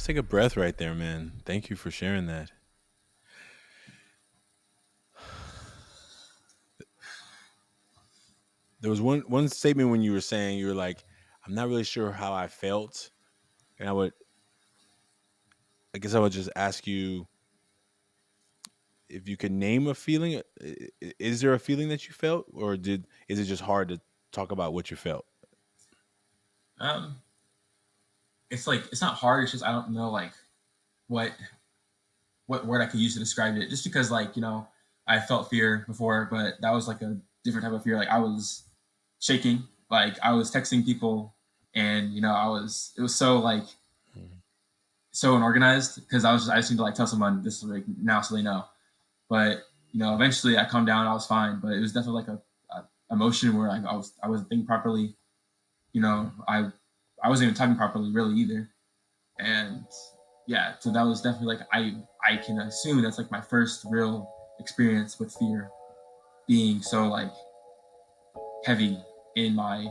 Let's take a breath right there, man. Thank you for sharing that. There was one statement when you were saying you were like, I'm not really sure how I felt, and I guess I would just ask you if you could name a feeling. Is there a feeling that you felt, or is it just hard to talk about what you felt? Um, it's like it's not hard. It's just I don't know what what word I could use to describe it. Just because I felt fear before, but that was like a different type of fear. Like I was shaking. Like I was texting people, and I was it was so Mhm. so unorganized because I just need to like tell someone this like now so they know. But eventually I calmed down. I was fine, but it was definitely like a emotion where I wasn't thinking properly. You know, I wasn't even typing properly really either. And yeah, so that was definitely like I can assume that's like my first real experience with fear being so like heavy in my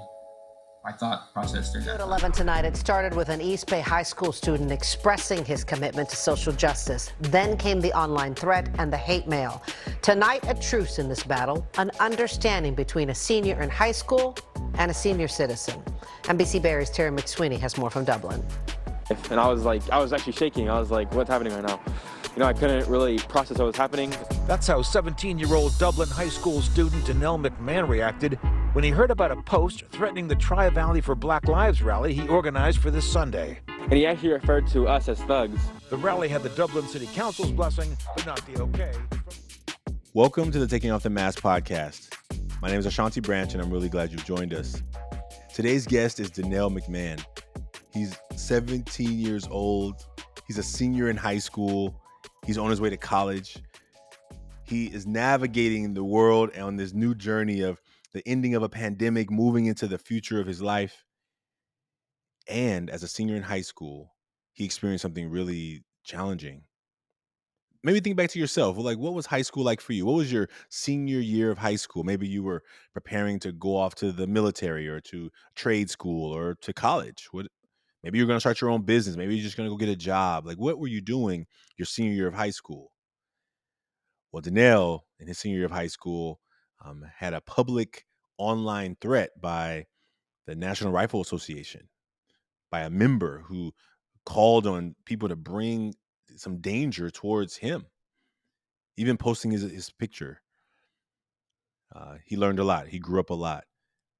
thought process during that At time. 11 tonight, it started with an East Bay High School student expressing his commitment to social justice. Then came the online threat and the hate mail. Tonight, a truce in this battle, an understanding between a senior in high school and a senior citizen. NBC Barry's Terry McSweeney has more from Dublin. And I was actually shaking. I was like, what's happening right now? I couldn't really process what was happening. That's how 17-year-old Dublin High School student Denel McMahan reacted when he heard about a post threatening the Tri-Valley for Black Lives rally he organized for this Sunday. And he actually referred to us as thugs. The rally had the Dublin City Council's blessing, but not the okay. Welcome to the Taking Off the Mask podcast. My name is Ashanti Branch, and I'm really glad you've joined us. Today's guest is Denel McMahan. He's 17 years old. He's a senior in high school. He's on his way to college. He is navigating the world on this new journey of the ending of a pandemic, moving into the future of his life. And as a senior in high school, he experienced something really challenging. Maybe think back to yourself. Like, what was high school like for you? What was your senior year of high school? Maybe you were preparing to go off to the military or to trade school or to college. Maybe you're going to start your own business. Maybe you're just going to go get a job. Like, what were you doing your senior year of high school? Well, Denel, in his senior year of high school, had a public online threat by the National Rifle Association, by a member who called on people to bring some danger towards him, even posting his picture. He learned a lot. He grew up a lot.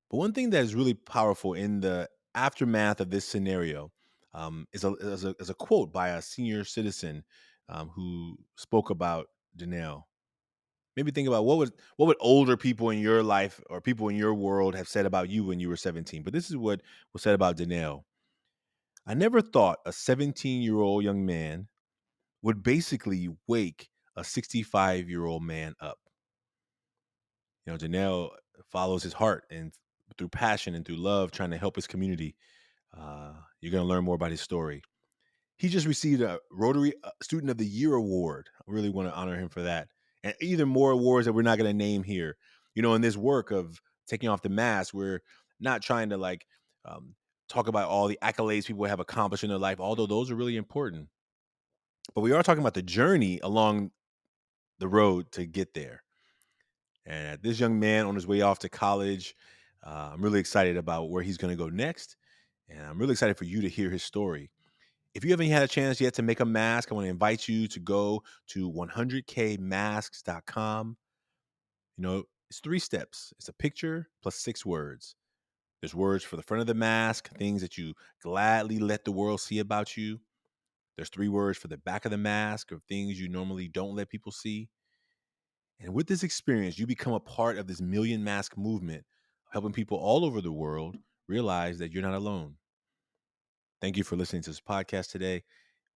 But one thing that is really powerful in the aftermath of this scenario is a quote by a senior citizen who spoke about Denel. Maybe think about what would older people in your life or people in your world have said about you when you were 17. But this is what was said about Denel. I never thought a 17-year-old young man would basically wake a 65-year-old man up. Denel follows his heart and through passion and through love, trying to help his community. You're going to learn more about his story. He just received a Rotary Student of the Year award. I really want to honor him for that. And either more awards that we're not going to name here. In this work of taking off the mask, we're not trying to talk about all the accolades people have accomplished in their life, although those are really important. But we are talking about the journey along the road to get there. And this young man on his way off to college, I'm really excited about where he's going to go next. And I'm really excited for you to hear his story. If you haven't had a chance yet to make a mask, I want to invite you to go to 100kmasks.com. It's 3 steps. It's a picture plus 6 words. There's words for the front of the mask, things that you gladly let the world see about you. There's 3 words for the back of the mask of things you normally don't let people see. And with this experience, you become a part of this million mask movement, helping people all over the world realize that you're not alone. Thank you for listening to this podcast today.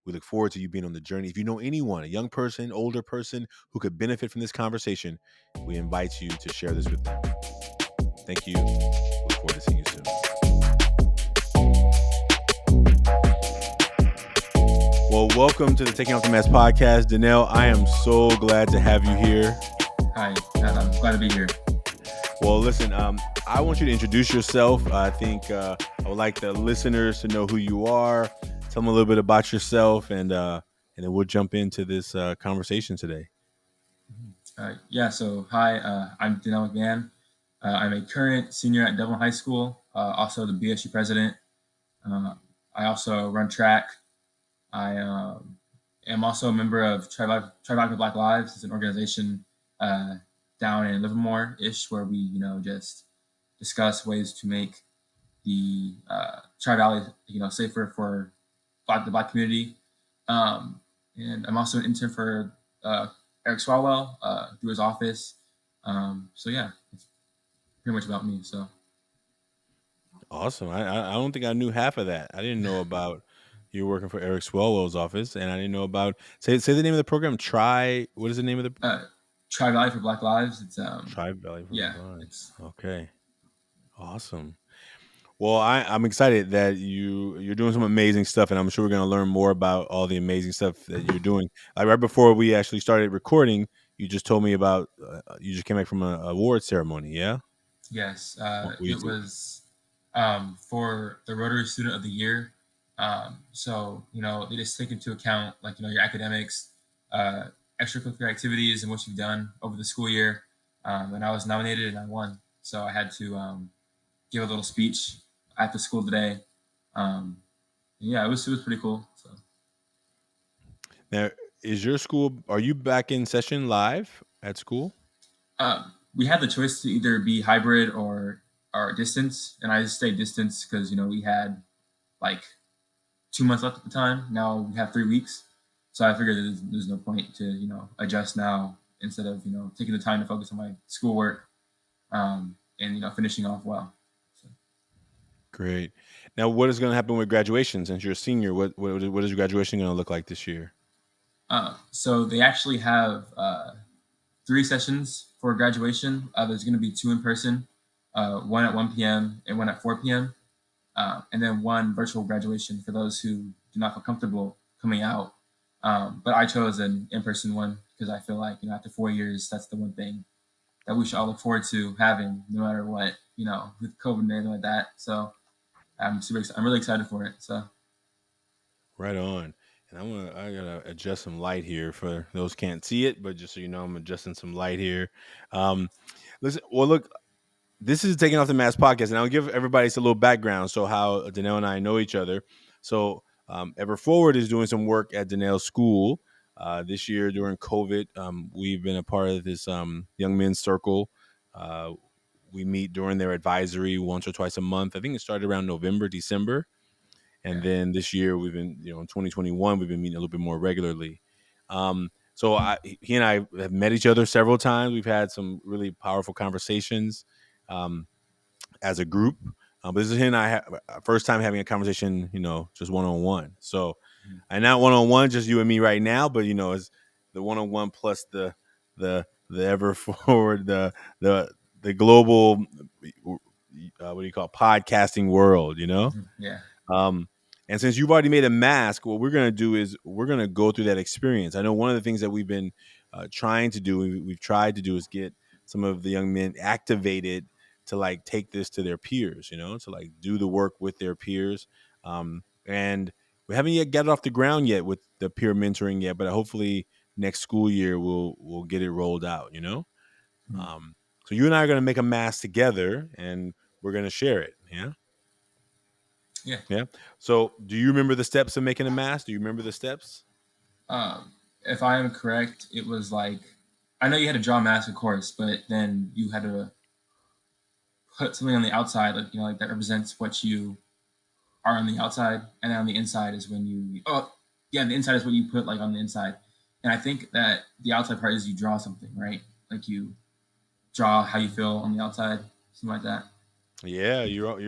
We look forward to you being on the journey. If you know anyone, a young person, older person who could benefit from this conversation, we invite you to share this with them. Thank you. Look forward to seeing you soon. Well, welcome to the Taking Off the Mask podcast. Denel, I am so glad to have you here. Hi, I'm glad to be here. Well, listen, I want you to introduce yourself. I think I would like the listeners to know who you are. tell them a little bit about yourself, and then we'll jump into this conversation today. Yeah, so hi, I'm Denel McMahan. I'm a current senior at Dublin High School, also the BSU president. I also run track. I am also a member of Tri for Black Lives. It's an organization down in Livermore-ish where we, just discuss ways to make the Tri-Valley, safer for the Black community. And I'm also an intern for Eric Swalwell through his office. So yeah, it's pretty much about me. So Awesome. I don't think I knew half of that. I didn't know about you working for Eric Swalwell's office, and I didn't know about say the name of the program. What is the name of the Tri-Valley for Black Lives. It's Tri-Valley for yeah, Black Lives. it's Okay. Awesome. Well, I'm excited that you're doing some amazing stuff, and I'm sure we're going to learn more about all the amazing stuff that you're doing. Like right before we actually started recording, you just told me about you just came back from an award ceremony. Yeah. yes, What were you it was for the Rotary Student of the Year. So they just take into account like your academics, extracurricular activities, and what you've done over the school year. And I was nominated and I won, so I had to give a little speech at the school today. Yeah, it was pretty cool. So Now, is your school? Are you back in session live at school? we had the choice to either be hybrid or distance, and I just stayed distance because we had like 2 months left at the time. Now we have 3 weeks, so I figured there's no point to adjust now instead of taking the time to focus on my schoolwork and finishing off well. So. Great. Now, what is going to happen with graduation? Since you're a senior, what is your graduation going to look like this year? So they actually have 3 sessions for graduation. There's going to be 2 in person, one at 1 p.m. and one at 4 p.m. And then 1 virtual graduation for those who do not feel comfortable coming out. But I chose an in-person one because I feel like after 4 years, that's the one thing that we should all look forward to having, no matter what, with COVID and anything like that. So I'm really excited for it. So right on. And I gotta adjust some light here for those who can't see it, but just so you know, I'm adjusting some light here. Listen, well, look, this is Taking Off the Mask podcast, and I'll give everybody a little background. So how Denel and I know each other. So Ever Forward is doing some work at Denel's school this year during COVID. We've been a part of this young men's circle. We meet during their advisory once or twice a month. I think it started around November, December. And then this year we've been, in 2021, we've been meeting a little bit more regularly. So he and I have met each other several times. We've had some really powerful conversations as a group. But this is he and I first time having a conversation, just one-on-one. So, and not one-on-one, just you and me right now, but it's the one-on-one plus the Ever Forward, the global, what do you call it, podcasting world, yeah. And since you've already made a mask, what we're going to do is we're going to go through that experience. I know one of the things that we've been trying to do, we've tried to do, is get some of the young men activated to take this to their peers, to do the work with their peers. And we haven't yet got it off the ground yet with the peer mentoring yet, but hopefully next school year we'll get it rolled out, So you and I are going to make a mask together and we're going to share it. Yeah. Yeah. Yeah. So do you remember the steps of making a mask? Do you remember the steps? If I am correct, it was I know you had to draw a mask, of course, but then you had to put something on the outside, that represents what you are on the outside, and then on the inside is when the inside is what you put on the inside. And I think that the outside part is you draw something, right? You draw how you feel on the outside, something like that. Yeah, you got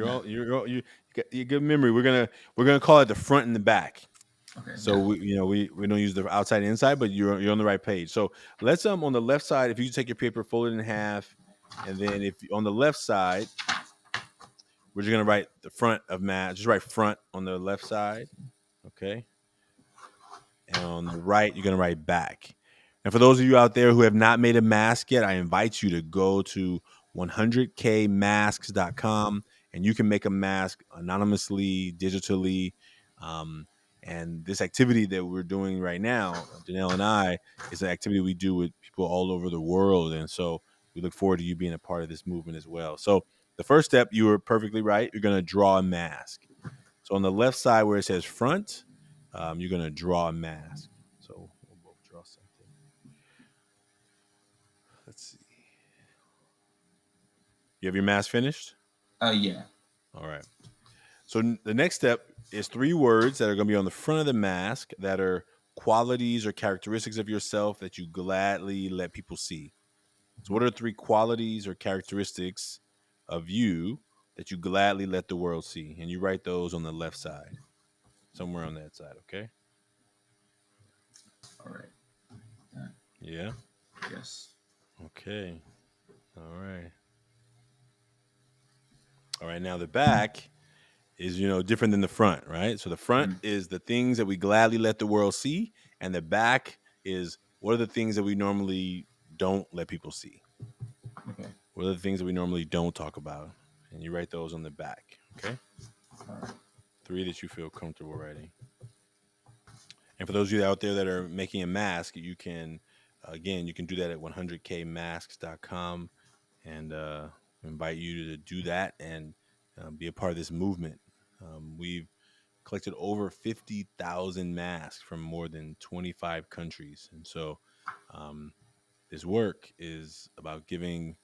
good memory. We're gonna call it the front and the back. Okay. So yeah. we don't use the outside and inside, but you're on the right page. So let's on the left side, if you take your paper, fold it in half, and then if on the left side, we're just gonna write the front of mask. Just write front on the left side, okay. And on the right, you're gonna write back. And for those of you out there who have not made a mask yet, I invite you to go to 100kmasks.com and you can make a mask anonymously, digitally, And this activity that we're doing right now, Denel and I, is an activity we do with people all over the world. And so we look forward to you being a part of this movement as well. So the first step, you were perfectly right. You're going to draw a mask. So on the left side where it says front, you're going to draw a mask. So we'll both draw something. Let's see. You have your mask finished? Yeah. All right. So the next step is 3 words that are going to be on the front of the mask that are qualities or characteristics of yourself that you gladly let people see. So what are 3 qualities or characteristics of you that you gladly let the world see? And you write those on the left side, somewhere on that side, okay? All right. Yeah? Yes. Okay. All right. All right, now the back is, different than the front, right? So the front is the things that we gladly let the world see, and the back is what are the things that we normally don't let people see? Okay. What are the things that we normally don't talk about? And you write those on the back, okay? All right. 3 that you feel comfortable writing. And for those of you out there that are making a mask, you can, again, you can do that at 100kmasks.com, and invite you to do that and be a part of this movement. We've collected over 50,000 masks from more than 25 countries. And so this work is about giving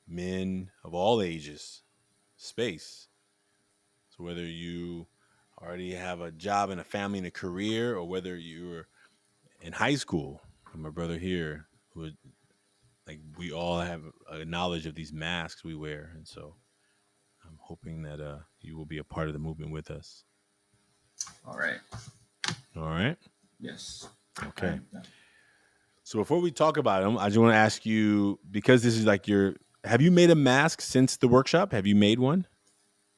men of all ages space. So whether you already have a job and a family and a career, or whether you're in high school, my brother here, who we all have a knowledge of these masks we wear. And so I'm hoping that you will be a part of the movement with us. All right. All right. Yes. Okay. So before we talk about them, I just want to ask you, because this is like have you made a mask since the workshop? Have you made one?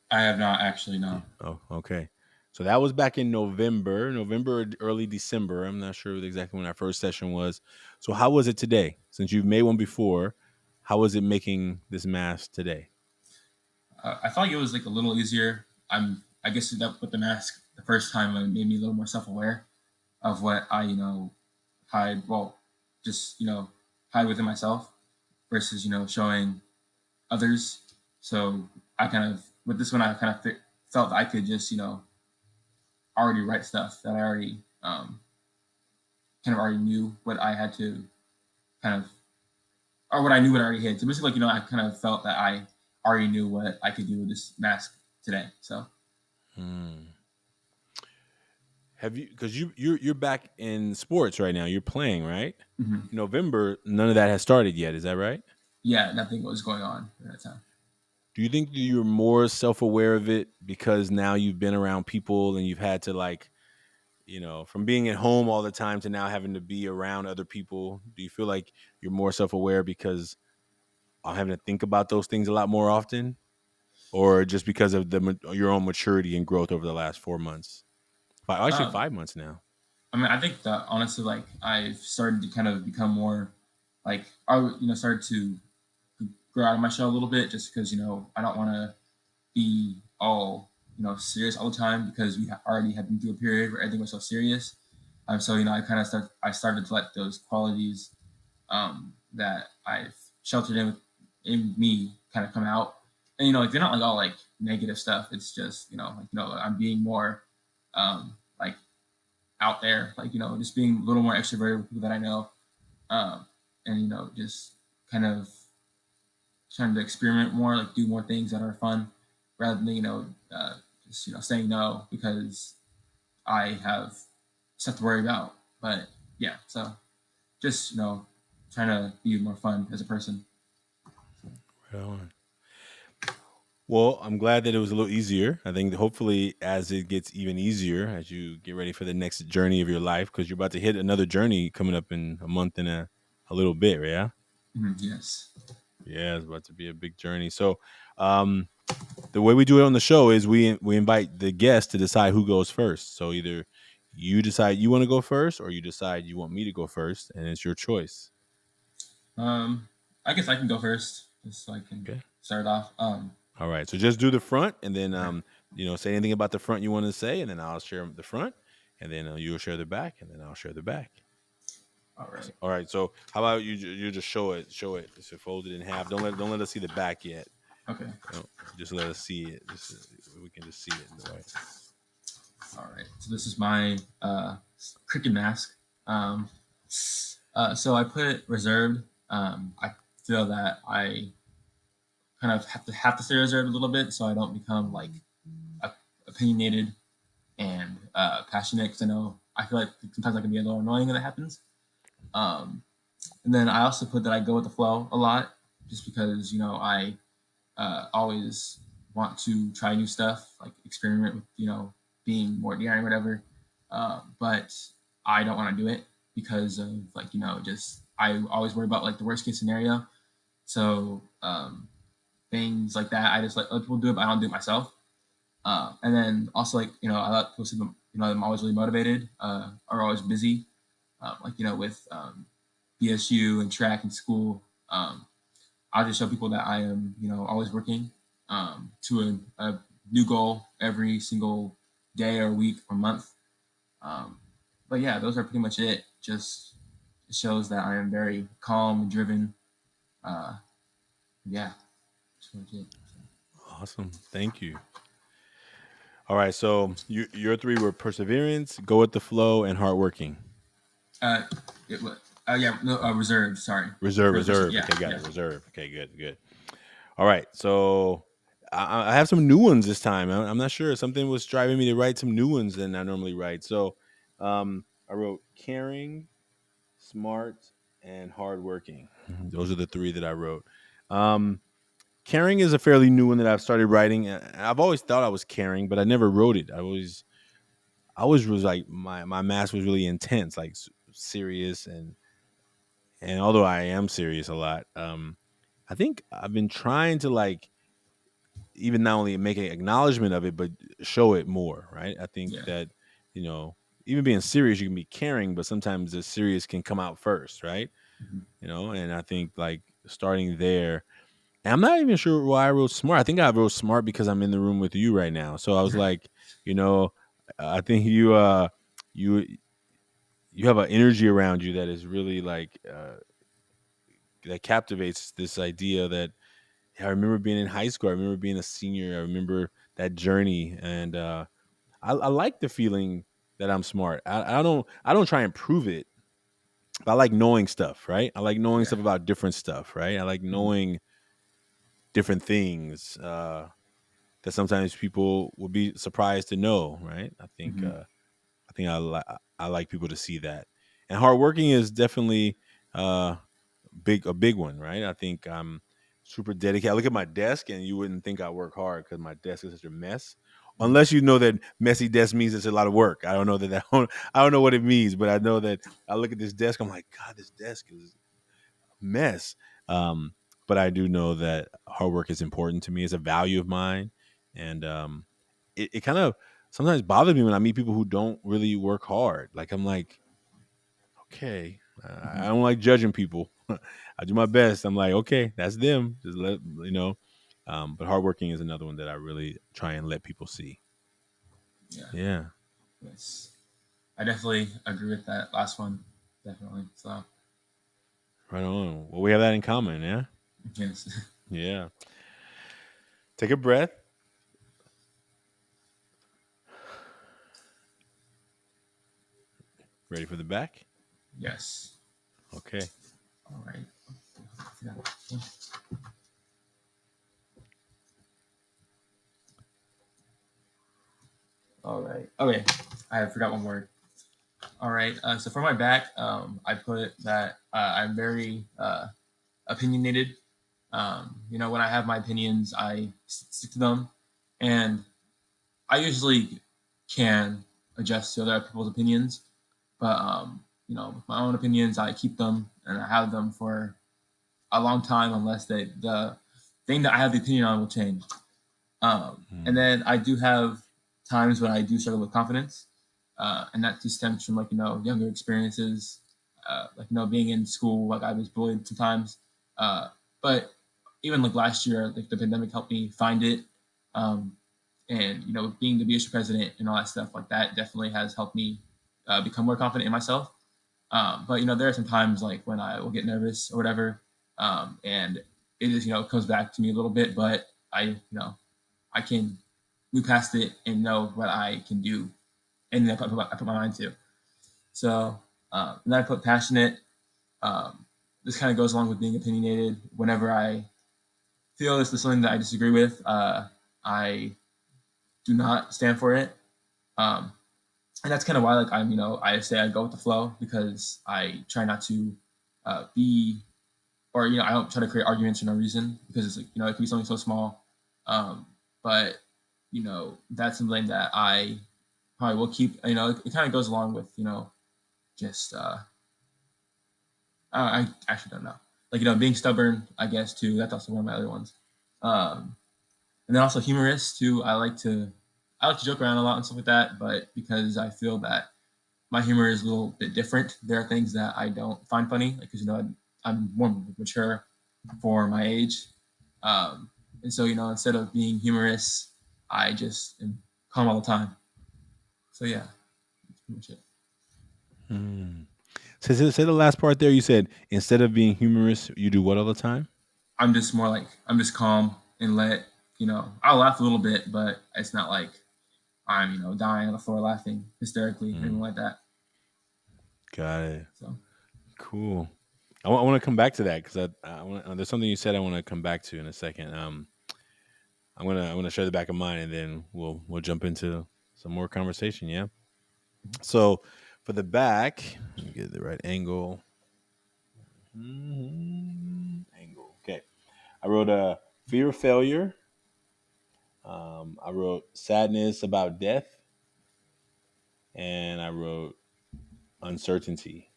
I have not actually, no. Oh, okay. So that was back in November, early December. I'm not sure exactly when our first session was. So how was it today? Since you've made one before, how was it making this mask today? I felt like it was like a little easier. I guess that with the mask the first time it made me a little more self-aware of what I hide. Well, just hide within myself versus showing others. So I kind of with this one I kind of felt I could just already write stuff that I already kind of already knew what I had to kind of or what I knew what I already had. So basically, I kind of felt that I already knew what I could do with this mask today. So. Have you? Because you're back in sports right now. You're playing, right? Mm-hmm. November, none of that has started yet. Is that right? Yeah, nothing was going on at that time. Do you think you're more self-aware of it because now you've been around people and you've had to from being at home all the time to now having to be around other people? Do you feel like you're more self-aware because I'm having to think about those things a lot more often, or just because of your own maturity and growth over the last 4 months? Actually, 5 months now. I mean, I think that honestly, I've started to kind of become more I started to grow out of my shell a little bit, just because I don't want to be all serious all the time, because we already had been through a period where everything was so serious. So I started to let those qualities that I've sheltered in me kind of come out, and they're not all negative stuff. It's just I'm being more out there, just being a little more extroverted with people that I know, and just kind of trying to experiment more, do more things that are fun, rather than just saying no because I have stuff to worry about. But yeah, so just trying to be more fun as a person. Right on. Well, I'm glad that it was a little easier. I think hopefully as it gets even easier as you get ready for the next journey of your life, because you're about to hit another journey coming up in a month and a little bit, yeah? Yes. Yeah, it's about to be a big journey. So the way we do it on the show is we invite the guest to decide who goes first. So either you decide you want to go first, or you decide you want me to go first, and it's your choice. I guess I can go first, just so I can start off. All right, so just do the front, and then say anything about the front you want to say, and then I'll share the front, and then you'll share the back, and then I'll share the back. All right. All right. So how about you just show it? It's folded in half. Don't let us see the back yet. Okay. Just let us see it. We can just see it in the way. All right. So this is my cricket mask. So I put it reserved. I feel that I kind of have to stay reserved a little bit so I don't become like opinionated and passionate, because I feel like sometimes I can be a little annoying when that happens. And then I also put that I go with the flow a lot, just because I always want to try new stuff, like experiment with being more daring, whatever. But I don't want to do it because of just I always worry about like the worst case scenario. So things like that, I just let people do it, but I don't do it myself. And then also I let people see them, I'm always really motivated, are always busy, with BSU and track and school. I'll just show people that I am, always working to a new goal every single day or week or month. But yeah, those are pretty much it. Just it shows that I am very calm and driven. Yeah, that's pretty much it. Awesome. Thank you. All right. So your three were perseverance, go with the flow, and hardworking. Reserved. Sorry. Reserve. Yeah, Okay, got yeah. it. Reserve. Okay, good. All right. So I have some new ones this time. I'm not sure. Something was driving me to write some new ones than I normally write. So I wrote caring, smart, and hardworking. Those are the three that I wrote. Caring is a fairly new one that I've started writing. I've always thought I was caring, but I never wrote it. I always was like my math was really intense, like serious, and although I am serious a lot, I think I've been trying to like even not only make an acknowledgement of it, but show it more. Right? I think Yeah. that even being serious, you can be caring, but sometimes the serious can come out first, right? Mm-hmm. And I think like starting there. And I'm not even sure why I wrote smart. I think I wrote smart because I'm in the room with you right now. So I was like, I think you have an energy around you that is really like that captivates this idea that I remember being in high school. I remember being a senior. I remember that journey, and I like the feeling that I'm smart. I don't try and prove it. But I like knowing stuff, right? I like knowing stuff about different stuff, right? I like knowing different things that sometimes people will be surprised to know, right? I think I like people to see that, and hardworking is definitely a big one, right? I think I'm super dedicated. I look at my desk, and you wouldn't think I work hard because my desk is such a mess. Unless you know that messy desk means it's a lot of work. I don't know I don't know what it means, but I know that I look at this desk. I'm like, God, this desk is a mess. But I do know that hard work is important to me. It's a value of mine, and it kind of sometimes bothers me when I meet people who don't really work hard. Like I'm like, okay, I don't like judging people. I do my best. I'm like, okay, that's them. Just let. But hardworking is another one that I really try and let people see. Yeah. Yes. I definitely agree with that last one. Definitely. So. Right on. Well, we have that in common. Yeah. Yes. Yeah. Take a breath. Ready for the back? Yes. Okay. All right. All right. Okay. I forgot one word. All right. So for my back, I put that I'm very opinionated. When I have my opinions, I stick to them, and I usually can adjust to other people's opinions. But with my own opinions, I keep them and I have them for a long time, unless the thing that I have the opinion on will change. And then I do have times when I do struggle with confidence, and that just stems from younger experiences, being in school. Like I was bullied sometimes, but even like last year, like the pandemic helped me find it, and being the BSU president and all that stuff like that definitely has helped me become more confident in myself. But there are some times like when I will get nervous or whatever, and it is comes back to me a little bit, but I can move past it and know what I can do, and then I put my mind to. So and then I put passionate. This kind of goes along with being opinionated. Whenever I feel this is something that I disagree with, I do not stand for it. Um, and that's kind of why, like, I say I go with the flow, because I try not to be, or I don't try to create arguments for no reason, because it's like, it can be something so small. But that's something that I probably will keep. It kind of goes along with just I actually don't know, like being stubborn, I guess, too. That's also one of my other ones. And then also humorous too. I like to joke around a lot and stuff like that, but because I feel that my humor is a little bit different, there are things that I don't find funny, like, because I'm more mature for my age, and so instead of being humorous, I just am calm all the time. So yeah, that's pretty much it. Say the last part there. You said instead of being humorous, you do what all the time? I'm just calm and I'll laugh a little bit, but it's not like I'm dying on the floor laughing hysterically, anything like that. Got it. So cool. I want to come back to that, because there's something you said I want to come back to in a second. I'm gonna share the back of mine, and then we'll jump into some more conversation. Yeah. So for the back, let me get the right angle. Angle. Okay. I wrote a fear of failure. I wrote sadness about death, and I wrote uncertainty.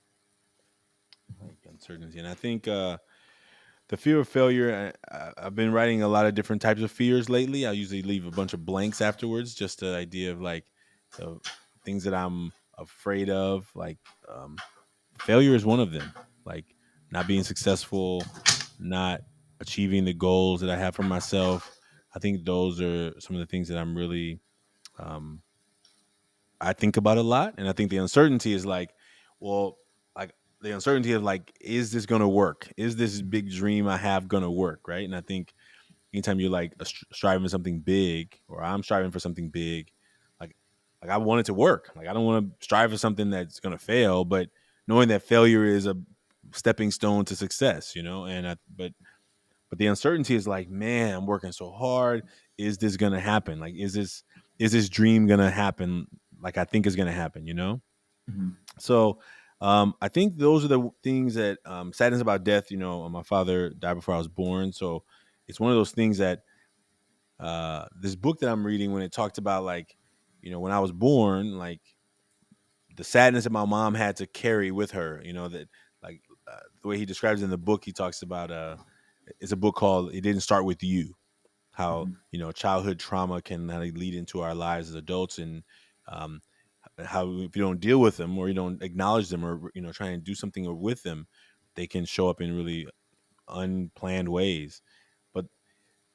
And I think the fear of failure. I've been writing a lot of different types of fears lately. I usually leave a bunch of blanks afterwards, just the idea of like the things that I'm afraid of. Like failure is one of them. Like not being successful, not achieving the goals that I have for myself. I think those are some of the things that I'm really I think about a lot. And I think the uncertainty is like, well, like the uncertainty of like, is this going to work? Is this big dream I have going to work? Right. And I think anytime you're like striving for something big, or I'm striving for something big, like I want it to work. Like I don't want to strive for something that's going to fail, but knowing that failure is a stepping stone to success, and but the uncertainty is like, man, I'm working so hard. Is this going to happen? Like, is this dream going to happen? Like I think is going to happen, Mm-hmm. So I think those are the things that sadness about death. My father died before I was born, so it's one of those things that this book that I'm reading, when it talked about like, when I was born, like the sadness that my mom had to carry with her, that like the way he describes it in the book, he talks about it's a book called "It Didn't Start with You." How childhood trauma can lead into our lives as adults, and um, how if you don't deal with them, or you don't acknowledge them, or try and do something with them, they can show up in really unplanned ways. But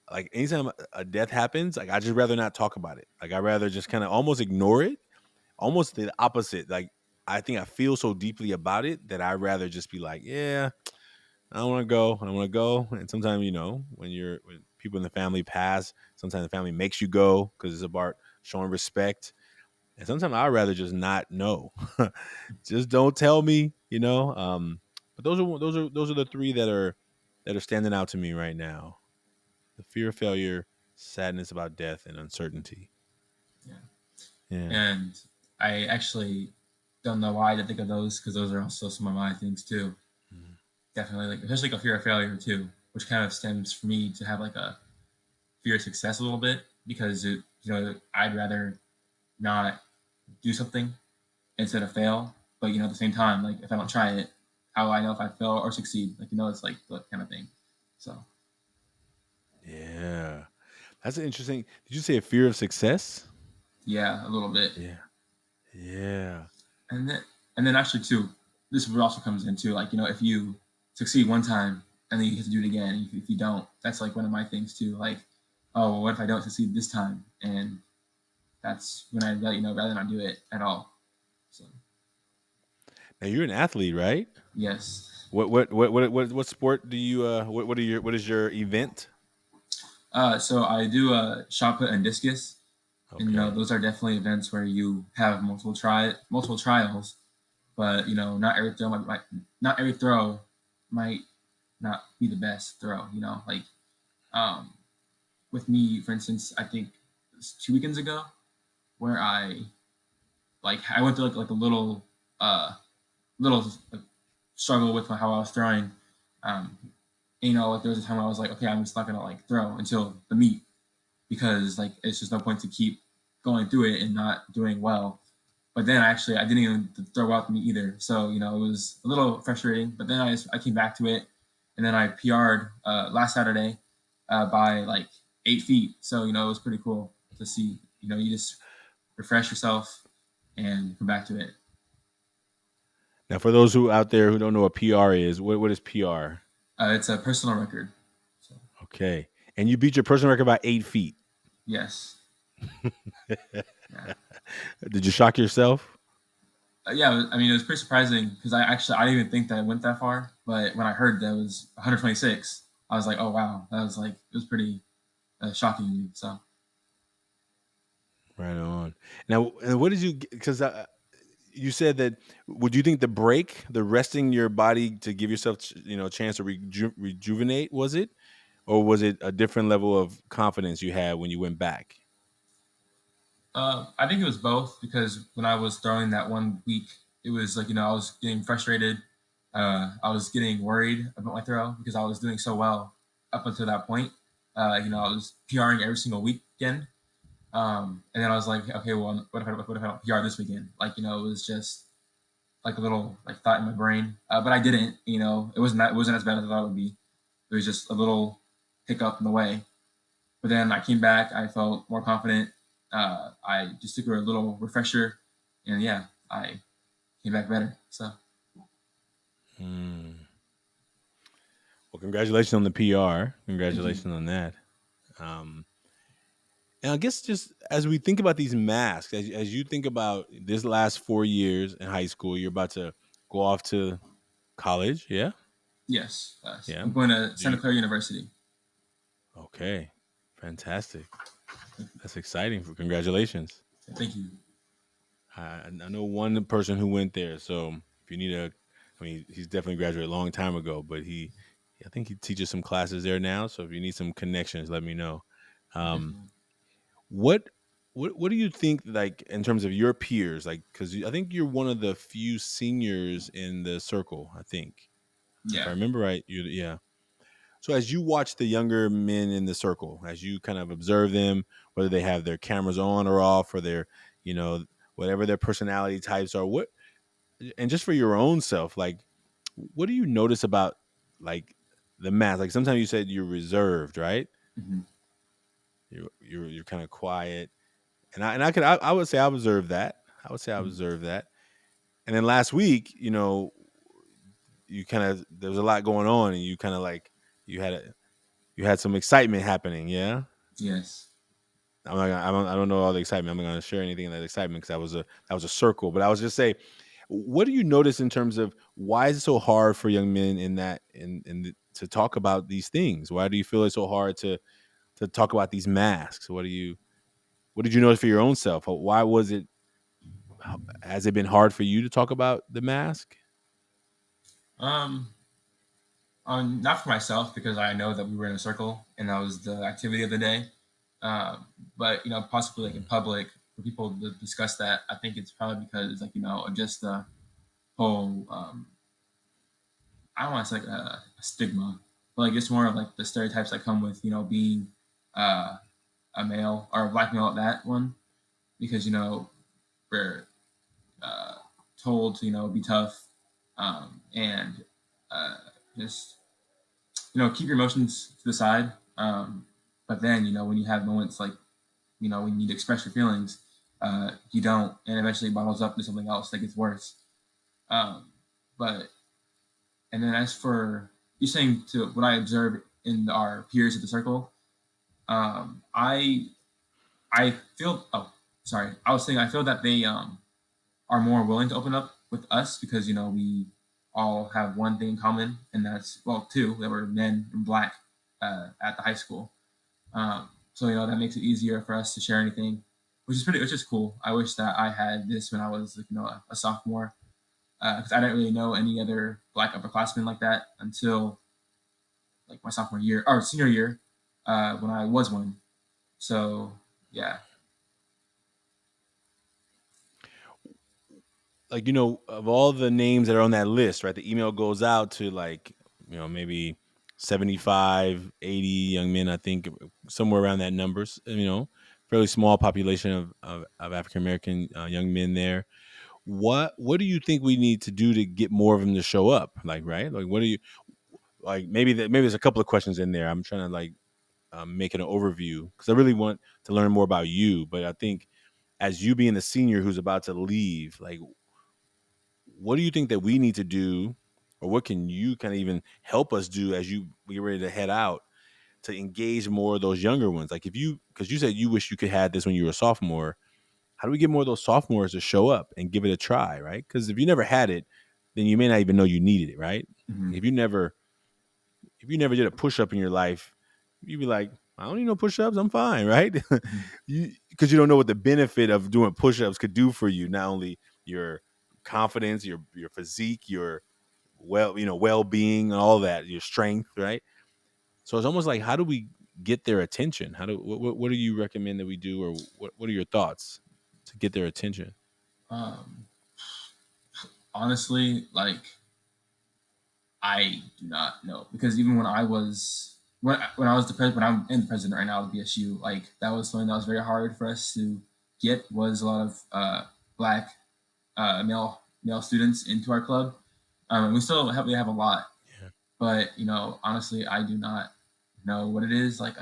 like anytime a death happens, like I just rather not talk about it. Like I rather just kind of almost ignore it, almost the opposite. Like I think I feel so deeply about it that I'd rather just be like, yeah, I don't want to go. I don't want to go. And sometimes, when people in the family pass, sometimes the family makes you go because it's about showing respect. And sometimes I'd rather just not know. Just don't tell me, But those are the three that are standing out to me right now: the fear of failure, sadness about death, and uncertainty. Yeah. Yeah. And I actually don't know why I didn't think of those, because those are also some of my things too. Mm-hmm. Definitely, like especially like a fear of failure too, which kind of stems for me to have like a fear of success a little bit, because I'd rather not do something instead of fail. But at the same time, like if I don't try it, how will I know if I fail or succeed? Like it's like that kind of thing. So Yeah. That's an interesting. Did you say a fear of success? yeah, a little bit. Yeah. Yeah. And then actually too, this also comes into like if you succeed one time and then you have to do it again. If you don't, that's like one of my things too. Like oh, well, what if I don't succeed this time? And that's when I rather not do it at all. So Now you're an athlete, right? yes. What sport do you what is your event? So I do shot put and discus, and Okay. those are definitely events where you have multiple trials, but not every throw not every throw might not be the best throw. Like um, with me, for instance, I think it was 2 weekends ago where I went through like a uh little like, struggle with how I was throwing. Um, and, like there was a time where I was like, okay, I'm just not gonna like throw until the meet because like it's just no point to keep going through it and not doing well. But then I didn't even throw out the meet either, so it was a little frustrating. But then I came back to it, and then I PR'd last Saturday by like 8 feet. So it was pretty cool to see. You just refresh yourself and come back to it. Now, for those who out there who don't know what PR is, what is PR? It's a personal record. So, Okay, and you beat your personal record by 8 feet. yes. Yeah. Did you shock yourself? Yeah, I mean, it was pretty surprising because I didn't even think that it went that far. But when I heard that it was 126, I was like, oh wow, that was like it was pretty shocking to me. So Right on. Now, and what did you? Because you said that. Would you think the break, the resting your body to give yourself, a chance to rejuvenate, was it, or was it a different level of confidence you had when you went back? I think it was both because when I was throwing that 1 week, it was like I was getting frustrated. I was getting worried about my throw because I was doing so well up until that point. I was PRing every single weekend. And then I was like, okay, well, what if I don't PR this weekend? Like, it was just like a little like thought in my brain, but I didn't. It wasn't as bad as I thought it would be. It was just a little hiccup in the way. But then I came back. I felt more confident. I just took a little refresher, and yeah, I came back better. So Hmm. Well, congratulations on the PR. thank you. Congratulations on that. Um, and I guess just as we think about these masks, as you think about this last 4 years in high school, you're about to go off to college. Yeah. Yes, Yeah. I'm going to Do Santa you, Clara University. okay. Fantastic. That's exciting. Congratulations. Thank you. I know one person who went there. So if you need I mean, he's definitely graduated a long time ago, but I think he teaches some classes there now. So if you need some connections, let me know. Um, Definitely. what, what do you think, like, in terms of your peers? Like, because I think you're one of the few seniors in the circle, I think. If I Yeah. remember right, yeah. So as you watch the younger men in the circle, as you kind of observe them, whether they have their cameras on or off, or their, whatever their personality types are, and just for your own self, like, what do you notice about, like, the mask? Like, sometimes you said you're reserved, right? Hmm. You're kind of quiet, and I would say I observed that. I would say I Hmm. observed that. And then last week, you kind of there was a lot going on, and you kind of like you had some excitement happening, yeah. Yes. I don't know all the excitement. I'm not going to share anything in that excitement because that was a circle. But I was just say, what do you notice in terms of why is it so hard for young men to talk about these things? Why do you feel it's so hard to talk about these masks? What did you notice for your own self? Why was it? Has it been hard for you to talk about the mask? Um, not for myself because I know that we were in a circle and that was the activity of the day. But possibly like in public for people to discuss that, I think it's probably because like of just the whole I don't want to say like a stigma, but like it's more of like the stereotypes that come with being uh, a male or a black male at that one because we're uh, told to be tough and uh, just keep your emotions to the side. But then when you have moments like when you need to express your feelings, you don't, and eventually it bottles up into something else that gets worse. Um, but and then as for you saying to what I observed in our peers at the circle, I feel. Oh, sorry. I was saying I feel that they are more willing to open up with us because we all have one thing in common, and that's two that we're men and black at the high school. So that makes it easier for us to share anything, which is cool. I wish that I had this when I was a sophomore, because I didn't really know any other black upperclassmen like that until like my sophomore year or senior year, when I was one. So yeah. Like, of all the names that are on that list, right? The email goes out to like, maybe 75, 80 young men, I think, somewhere around that numbers, fairly small population of African American young men there. What do you think we need to do to get more of them to show up? Like, right? Like, what do you like? Maybe there's a couple of questions in there. I'm trying to like make it an overview because I really want to learn more about you. But I think as you being the senior who's about to leave, like, what do you think that we need to do, or what can you kind of even help us do as you get ready to head out to engage more of those younger ones? Like, because you said you wish you could have this when you were a sophomore. How do we get more of those sophomores to show up and give it a try, right? Because if you never had it, then you may not even know you needed it, right? Mm-hmm. If you never did a push up in your life, you'd be like, I don't need no push ups, I'm fine, right? Mm-hmm. Because you don't know what the benefit of doing push ups could do for you, not only your confidence, your physique, your well being, all that, your strength, right? So it's almost like, how do we get their attention? What do you recommend that we do, or what are your thoughts to get their attention? Um, Honestly, like I do not know because even when I was when I was the president, when I'm in the president right now of BSU, like that was something that was very hard for us to get was a lot of black male students into our club. And we have a lot, Yeah. but honestly, I do not know what it is. Like,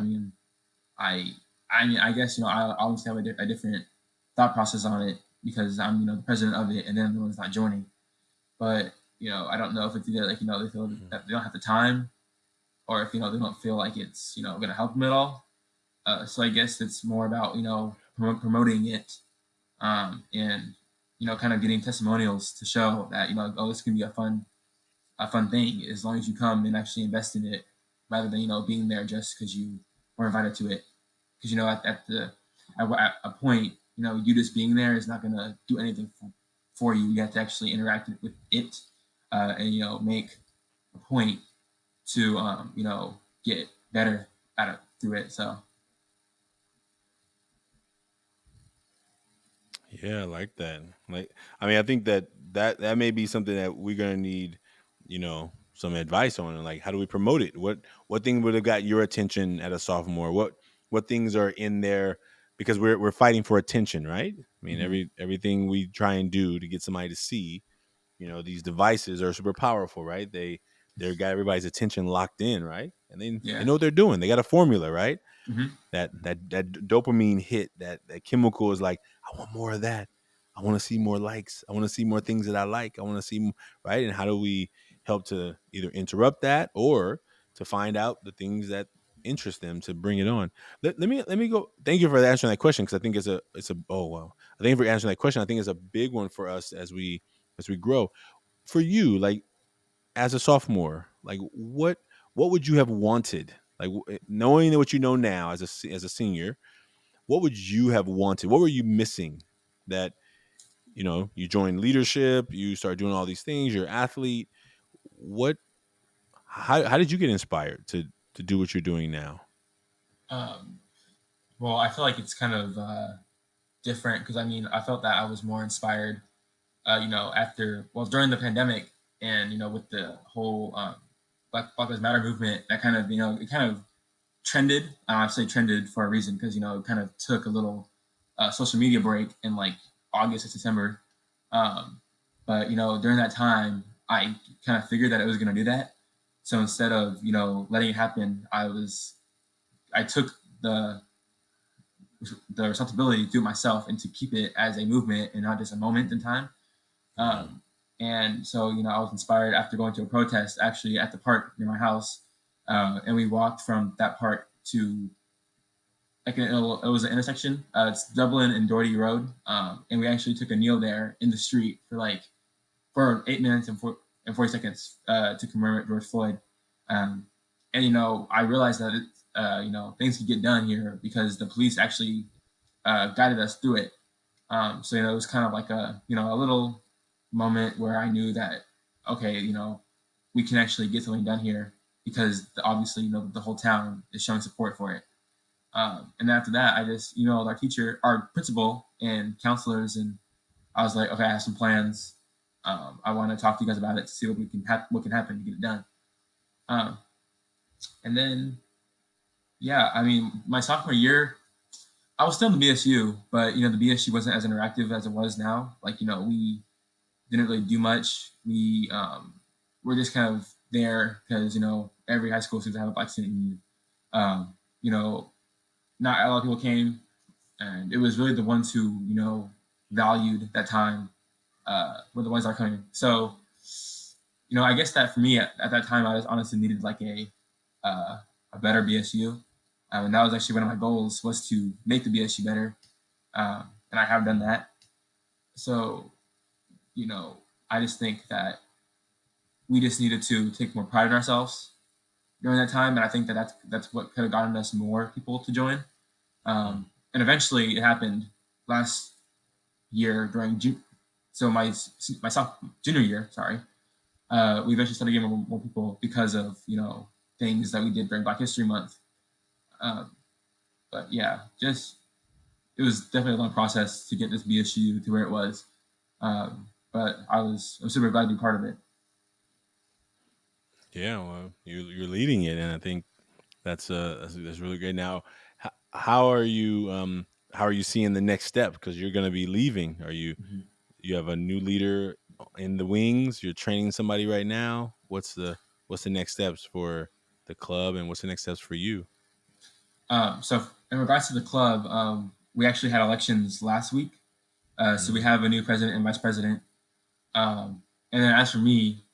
I I guess I obviously have a different thought process on it because I'm the president of it, and then the one's not joining. But I don't know if it's either like they feel that they don't have the time, or if they don't feel like it's going to help them at all. So I guess it's more about promoting it, and kind of getting testimonials to show that oh, this can be a fun thing as long as you come and actually invest in it, rather than being there just because you were invited to it. Because at a point, you just being there is not going to do anything for you. You have to actually interact with it, and make a point to get better at it through it. So Yeah, I like that. Like, I mean, I think that may be something that we're gonna need, some advice on. Like, how do we promote it? What thing would have got your attention at a sophomore? What things are in there? Because we're fighting for attention, right? I mean, mm-hmm. everything we try and do to get somebody to see, these devices are super powerful, right? They're got everybody's attention locked in, right? And they Yeah. know what they're doing. They got a formula, right? Mm-hmm. That dopamine hit, that chemical is like, I want more of that. I want to see more likes. I want to see more things that I like. I want to see, right? And how do we help to either interrupt that or to find out the things that interest them to bring it on? Let me go. Thank you for answering that question, because I think it's a oh wow. I thank you for answering that question. I think it's a big one for us as we grow. For you, like, as a sophomore, like, what would you have wanted? Like, knowing what you know now as a senior, what would you have wanted? What were you missing that, you joined leadership, you start doing all these things, you're an athlete. What how did you get inspired to do what you're doing now? Um, well, I feel like it's kind of different because I felt that I was more inspired, during the pandemic, and with the whole Black Lives Matter movement, that kind of it kind of trended. I say trended for a reason because it kind of took a little social media break in like August or September. Um, but during that time, I kind of figured that it was going to do that. So instead of letting it happen, I took the responsibility to do it myself and to keep it as a movement and not just a moment in time. Um, and so, I was inspired after going to a protest actually at the park near my house. And we walked from that park to it was an intersection. It's Dublin and Doherty Road, and we actually took a kneel there in the street for 8 minutes and 40 seconds to commemorate George Floyd. And I realized that things could get done here because the police actually guided us through it. So it was kind of like a little moment where I knew that okay, we can actually get something done here because obviously the whole town is showing support for it. And after that, I just emailed our principal and counselors, and I was like, okay, I have some plans. I want to talk to you guys about it to see what can happen to get it done. And then, yeah, I mean, my sophomore year, I was still in the BSU, but the BSU wasn't as interactive as it was now. Like, we didn't really do much. We were just kind of there because every high school seems to have a black student union. Not a lot of people came, and it was really the ones who valued that time were the ones that are coming. So, I guess that for me at that time, I just honestly needed like a better BSU. And that was actually one of my goals, was to make the BSU better. And I have done that. So, I just think that we just needed to take more pride in ourselves during that time. And I think that that's what could have gotten us more people to join. And eventually it happened last year during June. So my junior year, we eventually started getting more people because of, things that we did during Black History Month. But yeah, it was definitely a long process to get this BSU to where it was. But I'm super glad to be part of it. Yeah, well, you're leading it, and I think that's really great. Now, how are you seeing the next step? Because you're going to be leaving. Are you you have a new leader in the wings? You're training somebody right now. What's the next steps for the club, and what's the next steps for you? So in regards to the club, we actually had elections last week. So we have a new president and vice president. And then as for me,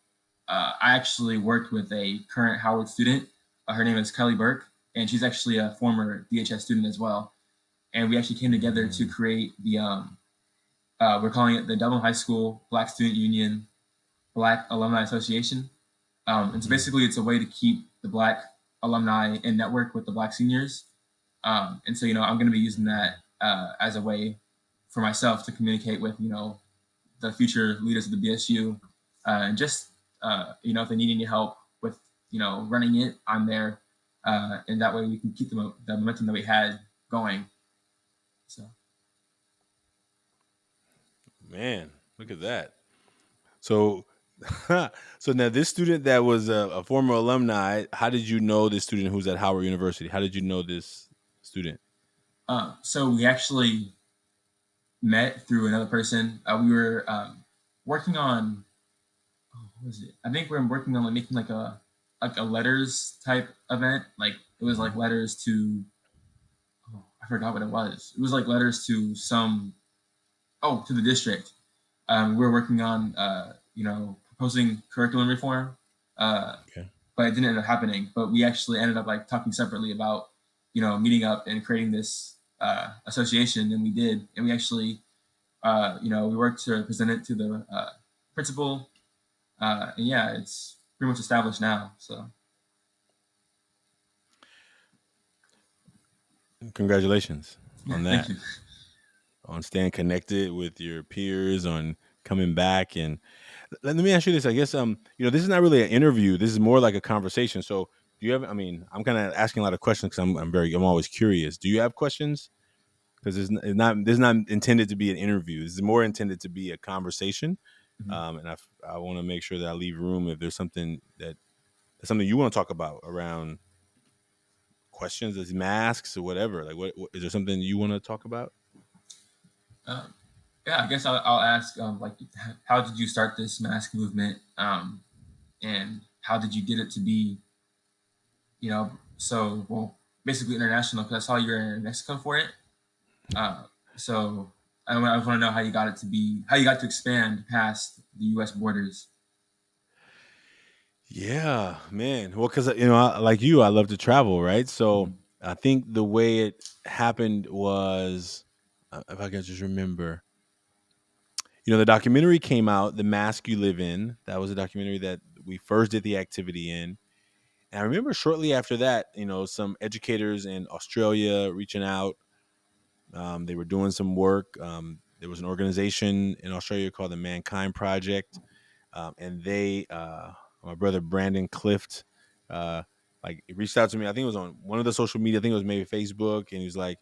I actually worked with a current Howard student. Her name is Kelly Burke, and she's actually a former DHS student as well. And we actually came together to create the, we're calling it the Dublin High School Black Student Union Black Alumni Association. And so basically it's a way to keep the Black alumni in network with the Black seniors. And so, I'm going to be using that as a way for myself to communicate with, the future leaders of the BSU, and just, if they need any help with, running it, I'm there. And that way we can keep the momentum that we had going. So. Man, look at that. So, so now this student that was a former alumni, how did you know this student who's at Howard University? How did you know this student? So we actually met through another person. We were working on, what was it? I think we were working on making like a letters type event. Like it was like letters to, I forgot what it was. It was like letters to to the district. We were working on, proposing curriculum reform, Okay. but it didn't end up happening. But we actually ended up like talking separately about, meeting up and creating this association, and we did. And we actually, we worked to present it to the principal, and yeah, it's pretty much established now. So, Congratulations on that. thank you. On staying connected with your peers, on coming back. And let me ask you this. I guess this is not really an interview. This is more like a conversation. So do you have? I mean, I'm kind of asking a lot of questions because I'm always curious. Do you have questions? Because this is not intended to be an interview. This is more intended to be a conversation. Mm-hmm. And I want to make sure that I leave room if there's something something you want to talk about around questions, as masks or whatever. Like, what is there something you want to talk about? Yeah, I guess I'll ask, how did you start this mask movement, and how did you get it to be, basically international? Because I saw you were in Mexico for it. So I want to know how you got to expand past the U.S. borders. Yeah, man. Well, because like you, I love to travel, right? So I think the way it happened was, if I can just remember, the documentary came out, "The Mask You Live In." That was a documentary that we first did the activity in. And I remember shortly after that, some educators in Australia reaching out. They were doing some work. There was an organization in Australia called the Mankind Project, and my brother Brandon Clift, like he reached out to me. I think it was on one of the social media. I think it was maybe Facebook, and he was like,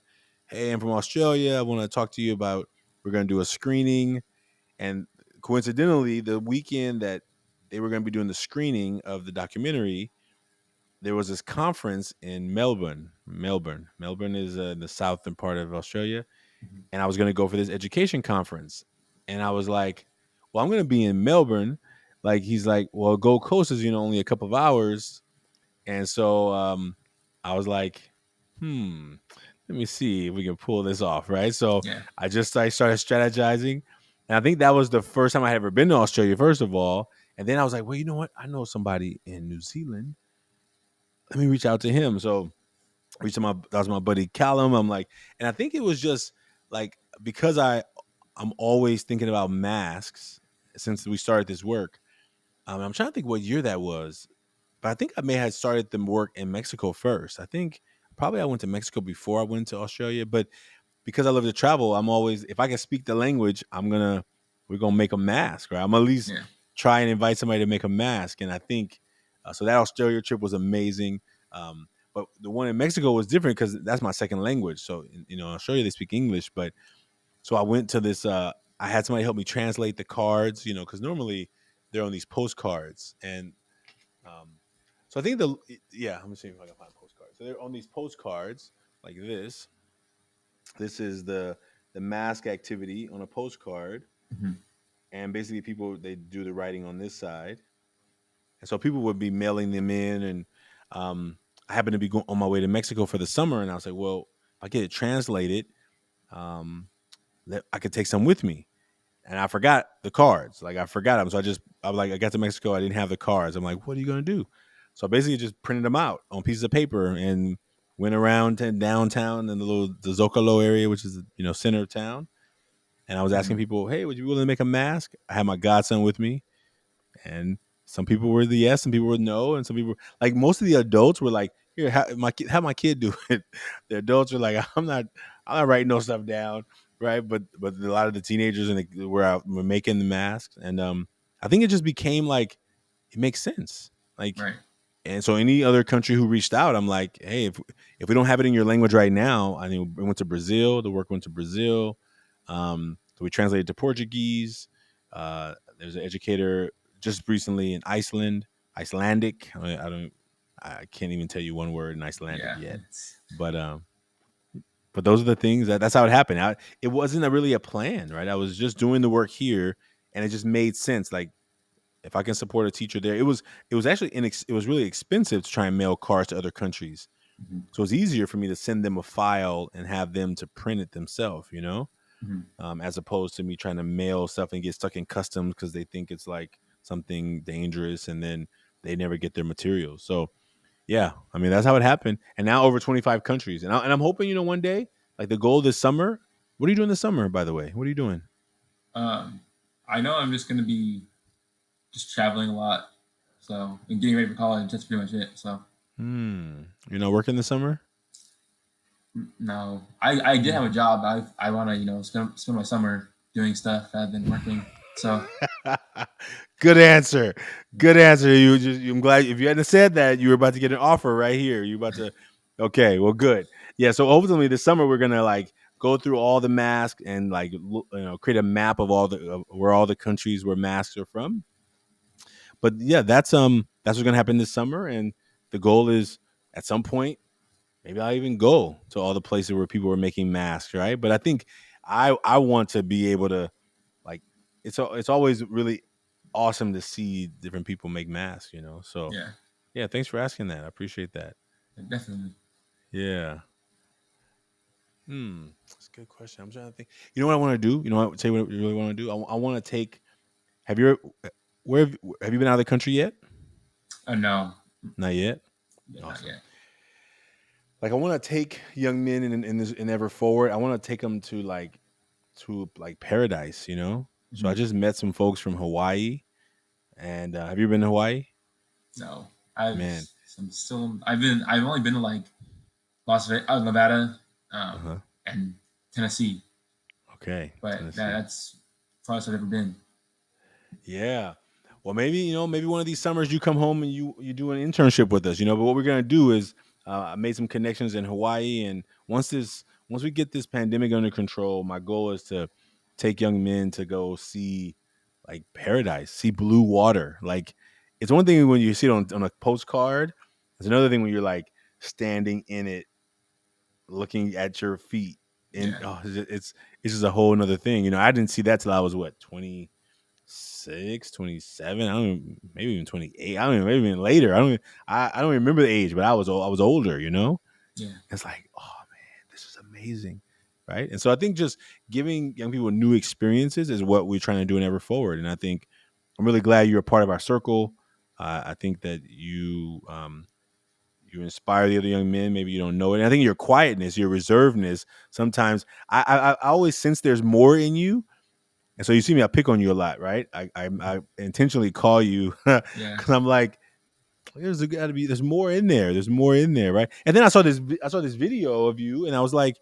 "Hey, I'm from Australia. I want to talk to you about. We're going to do a screening." And coincidentally, the weekend that they were going to be doing the screening of the documentary, there was this conference in Melbourne. Melbourne is in the southern part of Australia, and I was going to go for this education conference. And I was like, "Well, I'm going to be in Melbourne." Like he's like, "Well, Gold Coast is only a couple of hours," and so I was like, let me see if we can pull this off, right? So Yeah. I started strategizing, and I think that was the first time I had ever been to Australia, first of all. And then I was like, well, you know what? I know somebody in New Zealand. Let me reach out to him. So reached out that was my buddy Callum. I'm like, and I think it was just like because I'm always thinking about masks since we started this work. I'm trying to think what year that was, but I think I may have started the work in Mexico first. I think probably I went to Mexico before I went to Australia, but because I love to travel, I'm always, if I can speak the language, we're gonna make a mask, right? I'm gonna at least try and invite somebody to make a mask. And I think so that Australia trip was amazing. But the one in Mexico was different because that's my second language. So in Australia they speak English, but so I went to this. I had somebody help me translate the cards, because normally they're on these postcards, and so I think let me see if I can find postcards. So they're on these postcards like this. This is the mask activity on a postcard, and basically people they do the writing on this side, and so people would be mailing them in, and I happened to be going on my way to Mexico for the summer, and I was like, well, if I get it translated, I could take some with me. And I forgot the cards. Like I forgot them. So I was like, I got to Mexico. I didn't have the cards. I'm like, what are you going to do? So I basically just printed them out on pieces of paper and went around to downtown in the Zocalo area, which is, center of town. And I was asking people, hey, would you be willing to make a mask? I had my godson with me, and some people were the yes, some people were no. And some people, like most of the adults were like, here, have my kid do it. The adults were like, I'm not writing no stuff down. Right. But a lot of the teenagers were making the masks. And I think it just became like, it makes sense. Like, Right. And so any other country who reached out, I'm like, hey, if we don't have it in your language right now, I think we went to Brazil, the work went to Brazil. So we translated to Portuguese. There's an educator just recently in Icelandic. I can't even tell you one word in Icelandic yet. But those are the things that's how it happened. It wasn't really a plan, right? I was just doing the work here, and it just made sense. Like if I can support a teacher there, it was actually it was really expensive to try and mail cards to other countries. So it's easier for me to send them a file and have them to print it themselves, as opposed to me trying to mail stuff and get stuck in customs because they think it's like something dangerous, and then they never get their materials. So yeah, I mean, that's how it happened. And now over 25 countries. And I'm hoping, one day, like the goal this summer. What are you doing this summer, by the way? What are you doing? I know I'm just going to be just traveling a lot. So, and getting ready for college. That's pretty much it. So, You're not working this summer? No. I did have a job. I want to, spend my summer doing stuff rather than working. So, Good answer. I'm glad if you hadn't said that, you were about to get an offer right here. You about to, okay, well, good. Yeah. So ultimately this summer, we're going to like go through all the masks and like, create a map of where all the countries where masks are from. But yeah, that's what's going to happen this summer. And the goal is at some point, maybe I'll even go to all the places where people are making masks. Right. But I think I want to be able to, like, it's always really awesome to see different people make masks, So yeah, thanks for asking that. I appreciate that. Definitely. Yeah. That's a good question. I'm trying to think. You know what I want to do? I'll tell you what I really want to do. I want to take. Have you been out of the country yet? No. Not yet. Yeah, Awesome. Not yet. like I want to take young men in this in ever forward. I want to take them to like paradise, you know. So I Mhm. just met some folks from Hawaii, and have you been to Hawaii? No, I've Man, I'm still I've only been to like Nevada, uh um, huh. and Tennessee, Okay, but Tennessee. that's farthest I've ever been. Yeah. Well, maybe maybe one of these summers you come home and you do an internship with us, you know. But what we're gonna do is I made some connections in Hawaii, and once we get this pandemic under control, my goal is to take young men to go see like paradise, see blue water. Like it's one thing when you see it on a postcard. It's another thing when you're like standing in it, looking at your feet, and Yeah, it's just a whole another thing. You know, I didn't see that till I was what 26, 27. I don't even, maybe even 28. I don't even, maybe even later. I don't even remember the age, but I was older, you know? yeah. It's like, oh man, this is amazing. Right. And so I think just giving young people new experiences is what we're trying to do in Ever Forward. And I think I'm really glad you're a part of our circle. I think that you inspire the other young men. Maybe you don't know it. And I think your quietness, your reservedness, sometimes I always sense there's more in you, and so you see me, I pick on you a lot, right? I intentionally call you Yeah. because I'm like, there's more in there. There's more in there, right? And then I saw this video of you, and I was like,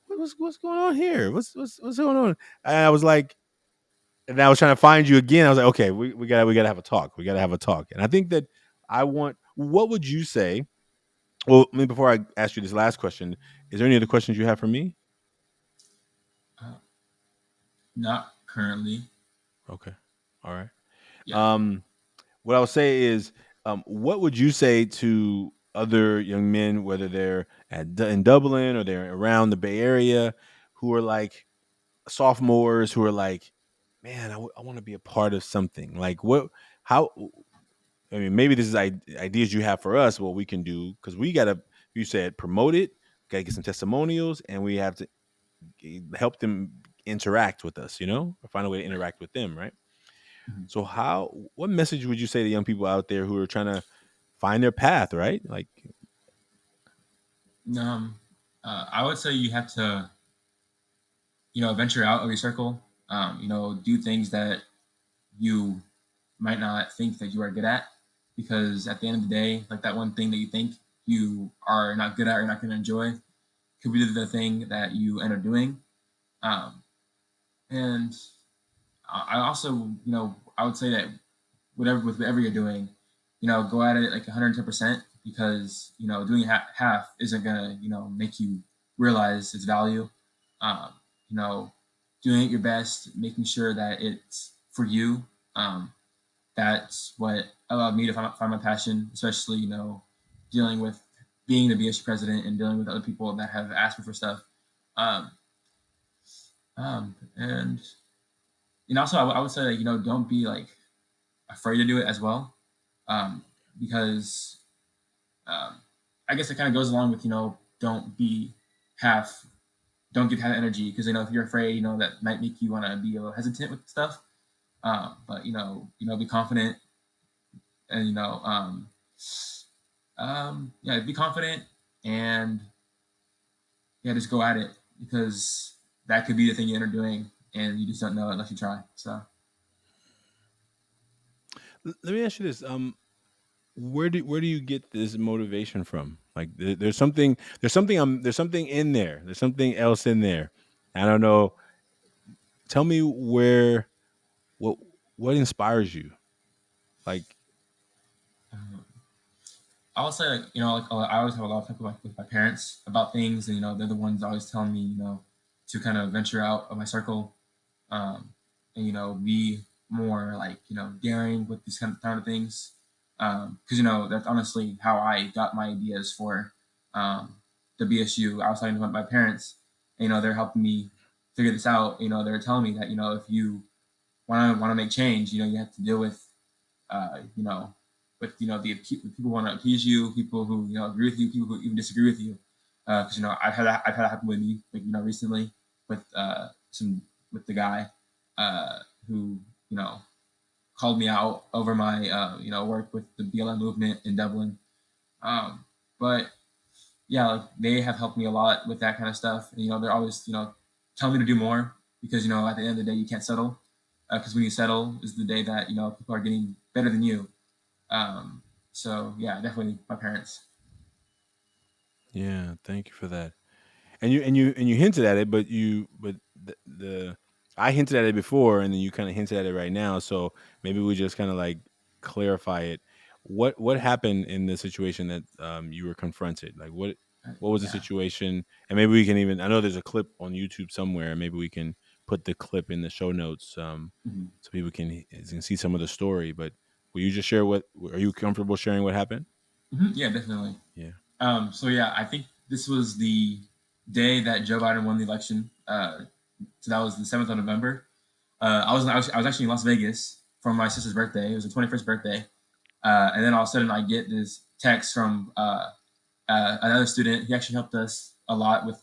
what's going on here? What's going on? And I was like, and I was trying to find you again. I was like, okay, we gotta have a talk. We gotta have a talk. And I think that I want. What would you say? Well, maybe before I ask you this last question, is there any other questions you have for me? Uh, Not currently. Okay, all right. Yeah. Um, what I'll say is, what would you say to other young men, whether they're in Dublin or they're around the Bay Area, who are like sophomores, who are like, man, I want to be a part of something. Like, how? I mean, maybe this is ideas you have for us, what we can do, because we gotta, you said, promote it, gotta get some testimonials, and we have to help them interact with us, or find a way to Right. interact with them, right? Mhm. So what message would you say to young people out there who are trying to find their path, right? Like, Um, I would say you have to, venture out of your circle. Do things that you might not think that you are good at, because at the end of the day, like that one thing that you think you are not good at or not going to enjoy could be the thing that you end up doing. Um, and I also, I would say that whatever you're doing, go at it like 110%, because doing half isn't gonna make you realize its value. Um, you know, Doing it your best, making sure that it's for you. Um, that's what allowed me to find my passion, especially dealing with being the BSU president and dealing with other people that have asked me for stuff. Um, and also I would say that don't be like afraid to do it as well, um, because I guess it kind of goes along with don't be half don't get half energy, because if you're afraid, that might make you want to be a little hesitant with stuff. But be confident, and yeah, be confident, and yeah, just go at it, because that could be the thing you end up doing, and you just don't know unless you try. So let me ask you this: where do you get this motivation from? Like, there's something in there. There's something else in there. I don't know. Tell me what what inspires you? Like, um, I would say, like, I always have a lot of talk with my parents about things, and they're the ones always telling me, to kind of venture out of my circle, um, and be more like daring with these kind of things, because that's honestly how I got my ideas for um, the BSU. I was talking to my parents, and, they're helping me figure this out. They're telling me that if you want to make change, you have to deal with uh, you know, the people who want to appease you, people who agree with you, people who even disagree with you. Because I've had that happen with me, like recently with some with the guy who called me out over my work with the BLM movement in Dublin. Um, but yeah, like they have helped me a lot with that kind of stuff. And, they're always, telling me to do more because, at the end of the day, you can't settle. Because when you settle is the day that, people are getting better than you. So yeah, definitely my parents. Yeah, thank you for that. And you hinted at it, but the I hinted at it before, and then you kind of hinted at it right now. So maybe we just kind of like clarify it. What happened in the situation that you were confronted? Like what was the Yeah. situation? And maybe we can even, I know there's a clip on YouTube somewhere. Maybe we can put the clip in the show notes, Mhm. so people can see some of the story. But will you just share what? Are you comfortable sharing what happened? Yeah, definitely. Yeah. So yeah, I think this was the day that Joe Biden won the election. So that was the 7th of November. I was actually in Las Vegas for my sister's birthday. It was her 21st birthday. And then all of a sudden I get this text from another student. He actually helped us a lot with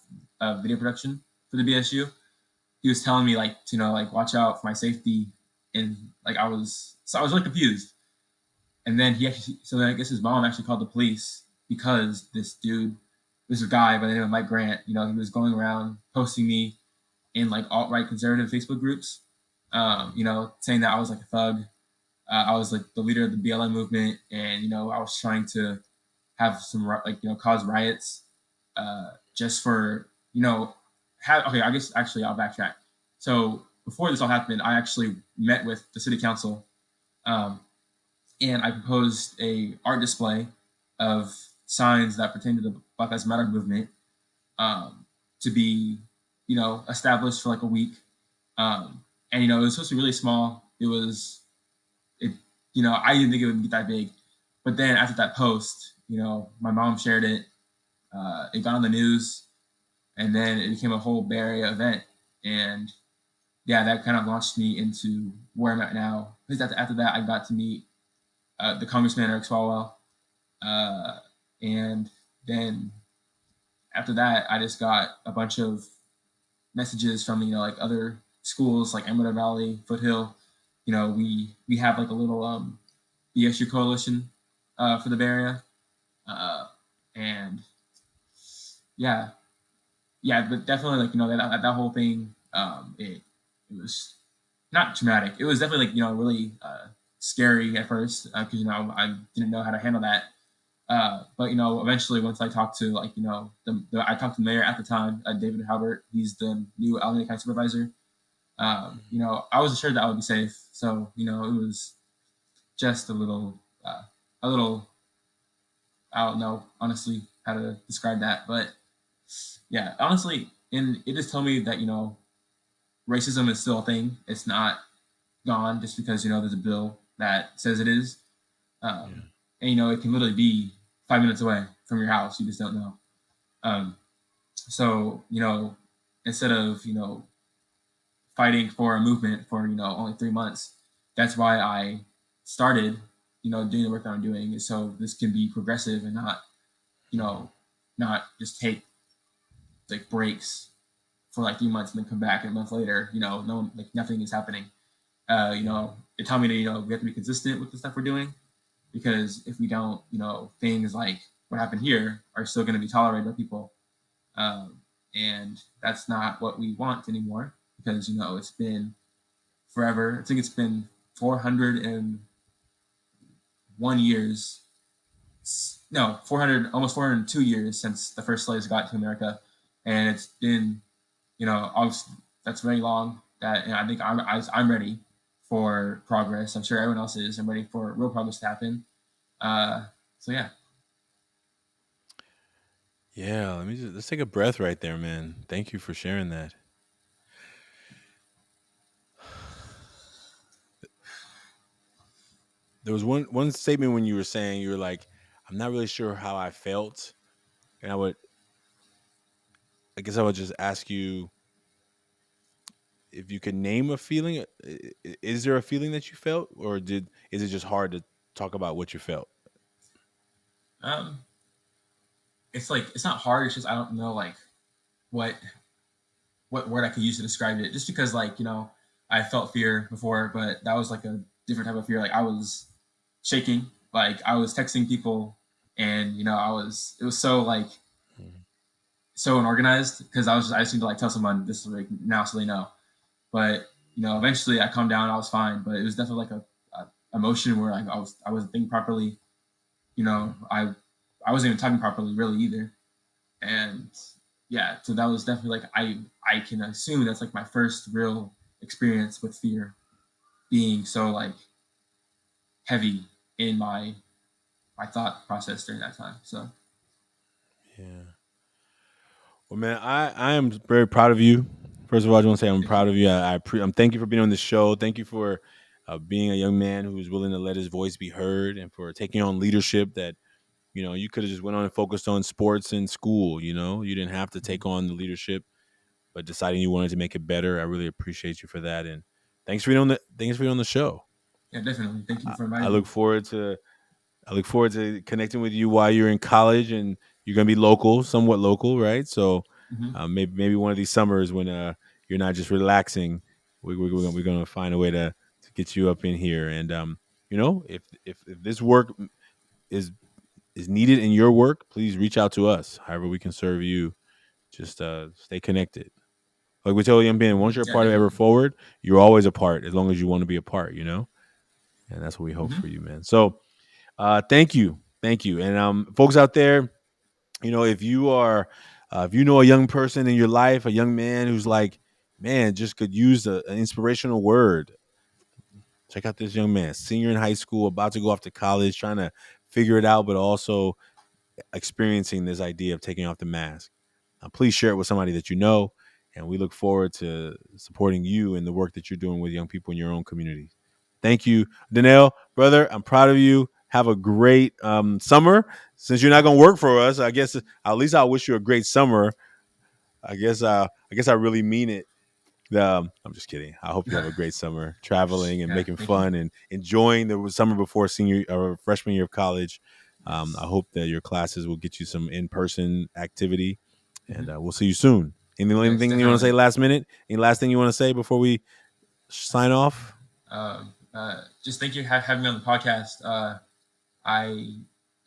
video production for the BSU. He was telling me like to, like watch out for my safety, and like I was really confused. And then so then I guess his mom actually called the police because this guy by the name of Mike Grant, he was going around posting me in like alt-right conservative Facebook groups, saying that I was like a thug. I was like the leader of the BLM movement, and I was trying to have some cause riots, just for okay. I guess actually I'll backtrack. So before this all happened, I actually met with the city council, um, and I proposed a art display of signs that pertain to the Black Lives Matter movement, um, to be established for like a week, and it was supposed to be really small. It I didn't think it would get that big, but then after that post, my mom shared it. It got on the news, and then it became a whole Bay Area event, and yeah, that kind of launched me into where I'm at now. Because after that, I got to meet the Congressman Eric Swalwell, uh, and then after that, I just got a bunch of messages from like other schools like Emerald Valley, Foothill. We have like a little BSU coalition for the Bay Area, uh, and yeah, yeah, but definitely like that whole thing. It was not traumatic. It was definitely like really scary at first because I didn't know how to handle that. But eventually once I talked to like I talked to the mayor at the time, David Halbert. He's the new alumni county supervisor. I was assured that I would be safe. So it was just a little. I don't know honestly how to describe that, but yeah, honestly, and it just told me that racism is still a thing. It's not gone just because there's a bill that says it is, Yeah. and it can literally be 5 minutes away from your house. You just don't know. Um, so instead of fighting for a movement for only 3 months, that's why I started doing the work that I'm doing, is so this can be progressive and not you know not just take like breaks for like 3 months and then come back and a month later, no one, like nothing is happening. They tell me to, we have to be consistent with the stuff we're doing, because if we don't, things like what happened here are still going to be tolerated by people. And that's not what we want anymore, because, it's been forever. I think it's been 401 years. No, 400, almost 402 years since the first slaves got to America. And it's been, obviously that's very long. That, and I think I'm ready for progress. I'm sure everyone else is. I'm ready for real progress to happen. So yeah. Yeah, let's take a breath right there, man. Thank you for sharing that. There was one statement when you were saying, you were like, I'm not really sure how I felt, and I guess I would just ask you if you could name a feeling. Is there a feeling that you felt, or is it just hard to talk about what you felt? Um, it's like it's not hard. It's just I don't know like what what word I could use to describe it. Just because like I felt fear before, but that was like a different type of fear. Like I was shaking. Like I was texting people, and it was so like so unorganized because I just need to like tell someone this is like now so they know. But eventually I calmed down. I was fine. But it was definitely like a emotion where I wasn't thinking properly. I wasn't even typing properly really either. And yeah, so that was definitely like I can assume that's like my first real experience with fear being so like heavy in my thought process during that time. So Yeah. Well, man, I am very proud of you. First of all, I just want to say I'm proud of you. I'm thank you for being on the show. Thank you for being a young man who's willing to let his voice be heard, and for taking on leadership that you could have just went on and focused on sports and school. You didn't have to take on the leadership, but deciding you wanted to make it better. I really appreciate you for that, and thanks for being on the show. yeah, definitely. Thank you for I inviting me. look forward to connecting with you while you're in college, and you're gonna be somewhat local, right? So Mhm. maybe one of these summers when you're not just relaxing, we're gonna find a way to get you up in here. And if this work is needed in your work, please reach out to us. However we can serve you, just stay connected. Like we tell young men, once you're a Yeah, part of Ever definitely. Forward, you're always a part as long as you want to be a part. And that's what we hope Mhm. for you, man. So thank you, and folks out there, if you are, if you know a young person in your life, a young man who's like, man, just could use an inspirational word, check out this young man, senior in high school, about to go off to college, trying to figure it out, but also experiencing this idea of taking off the mask. Please share it with somebody that you know, and we look forward to supporting you in the work that you're doing with young people in your own community. Thank you, Denel, brother. I'm proud of you. Have a great summer. Since you're not going to work for us, I guess at least I wish you a great summer. I guess I really mean it. I'm just kidding. I hope you have a great summer traveling and Yeah, making thank you. fun and enjoying the summer before senior or freshman year of college. I Yes. hope that your classes will get you some in-person activity, and Mhm. we'll see you soon. Yes, Anything you want to say definitely. last minute? Any last thing you want to say before we sign off? Just thank you for having me on the podcast. I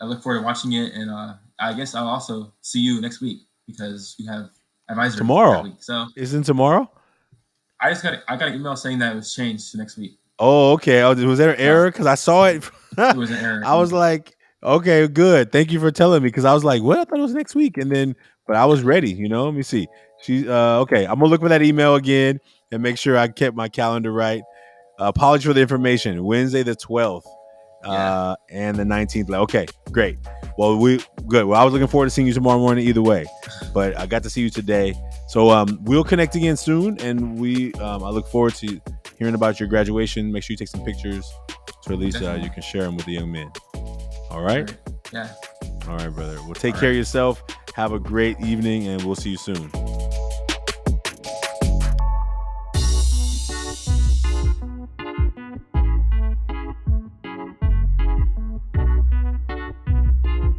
I look forward to watching it, and I guess I'll also see you next week because we have advisory that Tomorrow. week. So Isn't tomorrow? I got an email saying that it was changed to next week. Oh, okay. Oh, was there an So error? Because I saw it. it was an error. I was like, okay, good. Thank you for telling me. Because I was like, what? I thought it was next week. And then, but I was ready. Let me see. She, okay. I'm gonna look for that email again and make sure I kept my calendar right. Apologies for the information. Wednesday the 12th, Yeah, and the 19th. Okay, great. Well, good. Well, I was looking forward to seeing you tomorrow morning either way, but I got to see you today. So we'll connect again soon, and I look forward to hearing about your graduation. Make sure you take some pictures, so at least definitely. you can share them with the young men. All All right. right. Yeah. All right, brother. Well, take All care of right. yourself. Have a great evening, and we'll see you soon.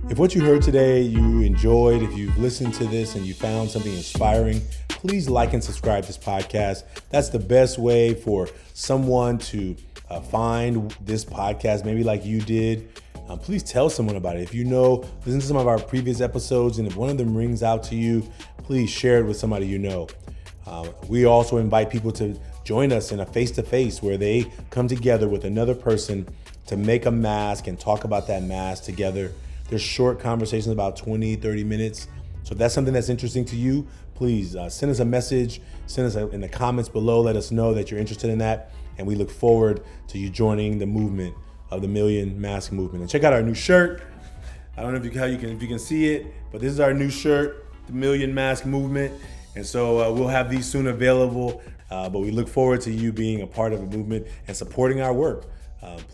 If what you heard today you enjoyed, if you've listened to this and you found something inspiring, please like and subscribe to this podcast. That's the best way for someone to find this podcast, maybe like you did. Please tell someone about it. If listen to some of our previous episodes, and if one of them rings out to you, please share it with somebody you know. We also invite people to join us in a face-to-face where they come together with another person to make a mask and talk about that mask together. There's short conversations, about 20, 30 minutes. So if that's something that's interesting to you, please send us a message, send us in the comments below, let us know that you're interested in that. And we look forward to you joining the movement of the Million Mask Movement. And check out our new shirt. I don't know if you can see it, but this is our new shirt, the Million Mask Movement. And so we'll have these soon available. But we look forward to you being a part of the movement and supporting our work.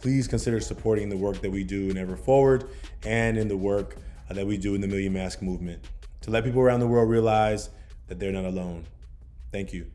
Please consider supporting the work that we do in Ever Forward and in the work that we do in the Million Mask Movement to let people around the world realize that they're not alone. Thank you.